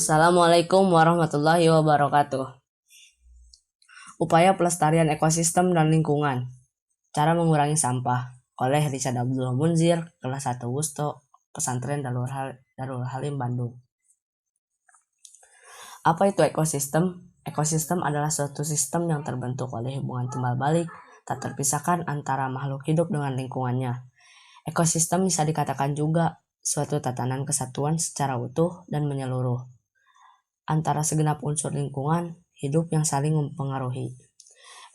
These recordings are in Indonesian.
Assalamualaikum warahmatullahi wabarakatuh. Upaya pelestarian ekosistem dan lingkungan. Cara mengurangi sampah oleh Richard Abdullah Munzir, kelas 1 Wusto, Pesantren Darul Halim, Bandung. Apa itu ekosistem? Ekosistem adalah suatu sistem yang terbentuk oleh hubungan timbal balik tak terpisahkan antara makhluk hidup dengan lingkungannya. Ekosistem bisa dikatakan juga suatu tatanan kesatuan secara utuh dan menyeluruh antara segenap unsur lingkungan hidup yang saling mempengaruhi.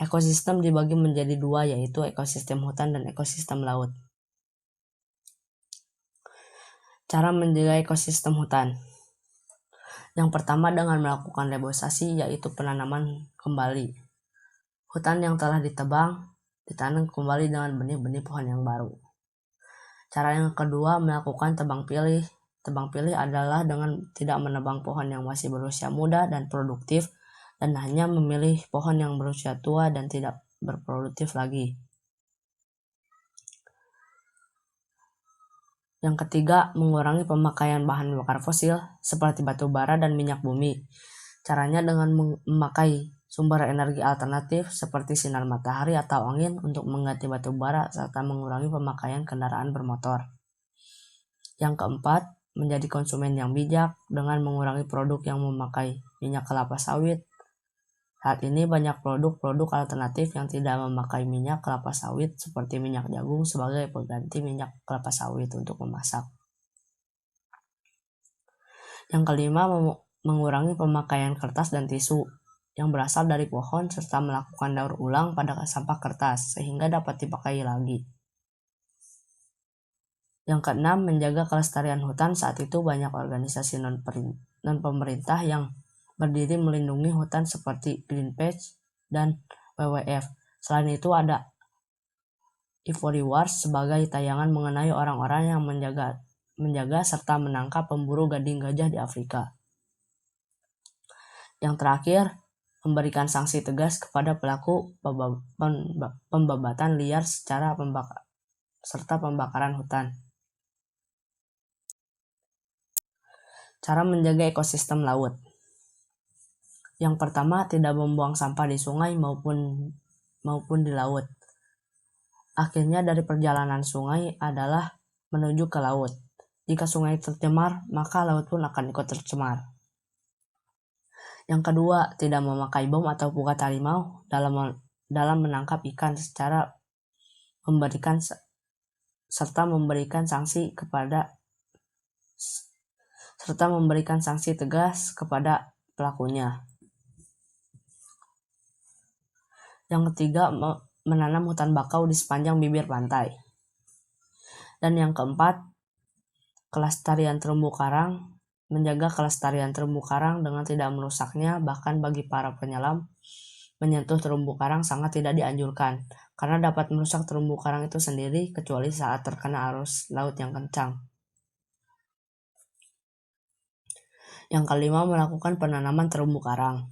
Ekosistem dibagi menjadi dua, yaitu ekosistem hutan dan ekosistem laut. Cara menjaga ekosistem hutan. Yang pertama dengan melakukan reboisasi, yaitu penanaman kembali. Hutan yang telah ditebang ditanam kembali dengan benih-benih pohon yang baru. Cara yang kedua melakukan tebang pilih. Tebang pilih adalah dengan tidak menebang pohon yang masih berusia muda dan produktif, dan hanya memilih pohon yang berusia tua dan tidak berproduktif lagi. Yang ketiga, mengurangi pemakaian bahan bakar fosil seperti batu bara dan minyak bumi. Caranya dengan memakai sumber energi alternatif seperti sinar matahari atau angin untuk mengganti batu bara serta mengurangi pemakaian kendaraan bermotor. Yang keempat, menjadi konsumen yang bijak dengan mengurangi produk yang memakai minyak kelapa sawit. Saat ini banyak produk-produk alternatif yang tidak memakai minyak kelapa sawit seperti minyak jagung sebagai pengganti minyak kelapa sawit untuk memasak. Yang kelima, mengurangi pemakaian kertas dan tisu yang berasal dari pohon serta melakukan daur ulang pada sampah kertas sehingga dapat dipakai lagi. Yang keenam, menjaga kelestarian hutan. Saat itu banyak organisasi non-pemerintah yang berdiri melindungi hutan seperti Greenpeace dan WWF. Selain itu ada Ivory Wars sebagai tayangan mengenai orang-orang yang menjaga serta menangkap pemburu gading gajah di Afrika. Yang terakhir, memberikan sanksi tegas kepada pelaku pembabatan liar serta pembakaran hutan. Cara menjaga ekosistem laut. Yang pertama, tidak membuang sampah di sungai maupun di laut. Akhirnya dari perjalanan sungai adalah menuju ke laut. Jika sungai tercemar, maka laut pun akan ikut tercemar. Yang kedua, tidak memakai bom atau pukat harimau dalam menangkap ikan serta memberikan sanksi tegas kepada pelakunya. Yang ketiga, menanam hutan bakau di sepanjang bibir pantai. Dan yang keempat, kelestarian terumbu karang. Menjaga kelestarian terumbu karang dengan tidak merusaknya, bahkan bagi para penyelam, menyentuh terumbu karang sangat tidak dianjurkan, karena dapat merusak terumbu karang itu sendiri kecuali saat terkena arus laut yang kencang. Yang kelima, melakukan penanaman terumbu karang.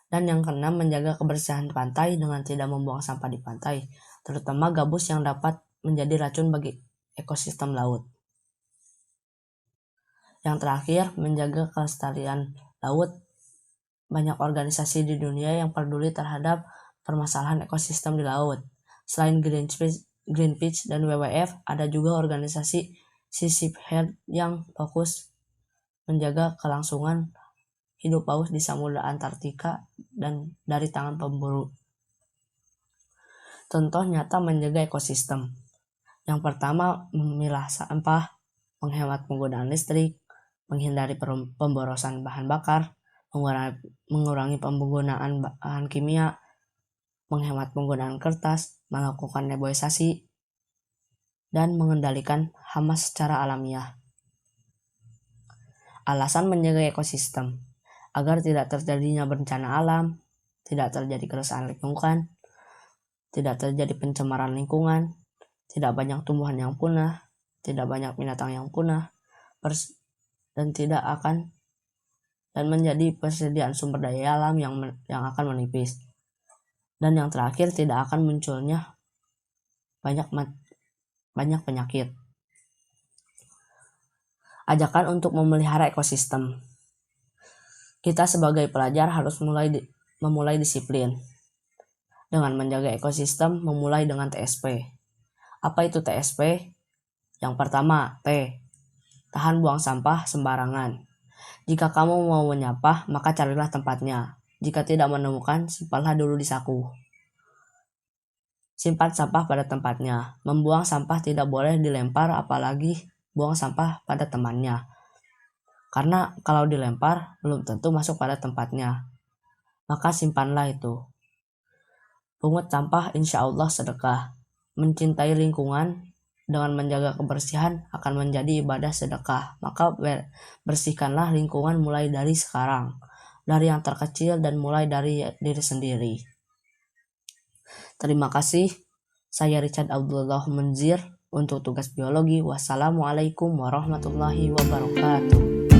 Dan yang keenam, menjaga kebersihan pantai dengan tidak membuang sampah di pantai, terutama gabus yang dapat menjadi racun bagi ekosistem laut. Yang terakhir, menjaga kelestarian laut. Banyak organisasi di dunia yang peduli terhadap permasalahan ekosistem di laut. Selain Greenpeace dan WWF, ada juga organisasi Sea Shepherd yang fokus menjaga kelangsungan hidup paus di Samudra Antartika dan dari tangan pemburu. Contoh nyata menjaga ekosistem. Yang pertama, memilah sampah, menghemat penggunaan listrik, menghindari pemborosan bahan bakar, mengurangi penggunaan bahan kimia, menghemat penggunaan kertas, melakukan reboisasi, dan mengendalikan hama secara alamiah. Alasan menjaga ekosistem agar tidak terjadinya bencana alam, tidak terjadi kerusakan lingkungan, tidak terjadi pencemaran lingkungan, tidak banyak tumbuhan yang punah, tidak banyak binatang yang punah, dan menjadi persediaan sumber daya alam yang akan menipis. Dan yang terakhir, tidak akan munculnya banyak penyakit. Ajakan untuk memelihara ekosistem. Kita sebagai pelajar harus memulai disiplin dengan menjaga ekosistem, memulai dengan TSP. Apa itu TSP? Yang pertama, T. Tahan buang sampah sembarangan. Jika kamu mau menyampah, maka carilah tempatnya. Jika tidak menemukan, simpanlah dulu di saku. Simpan sampah pada tempatnya. Membuang sampah tidak boleh dilempar, apalagi buang sampah pada temannya. Karena kalau dilempar, belum tentu masuk pada tempatnya. Maka simpanlah itu. Pungut sampah insya Allah sedekah. Mencintai lingkungan dengan menjaga kebersihan akan menjadi ibadah sedekah. Maka bersihkanlah lingkungan mulai dari sekarang. Dari yang terkecil dan mulai dari diri sendiri. Terima kasih. Saya Richard Abdullah Munzir untuk tugas biologi. Wassalamualaikum warahmatullahi wabarakatuh.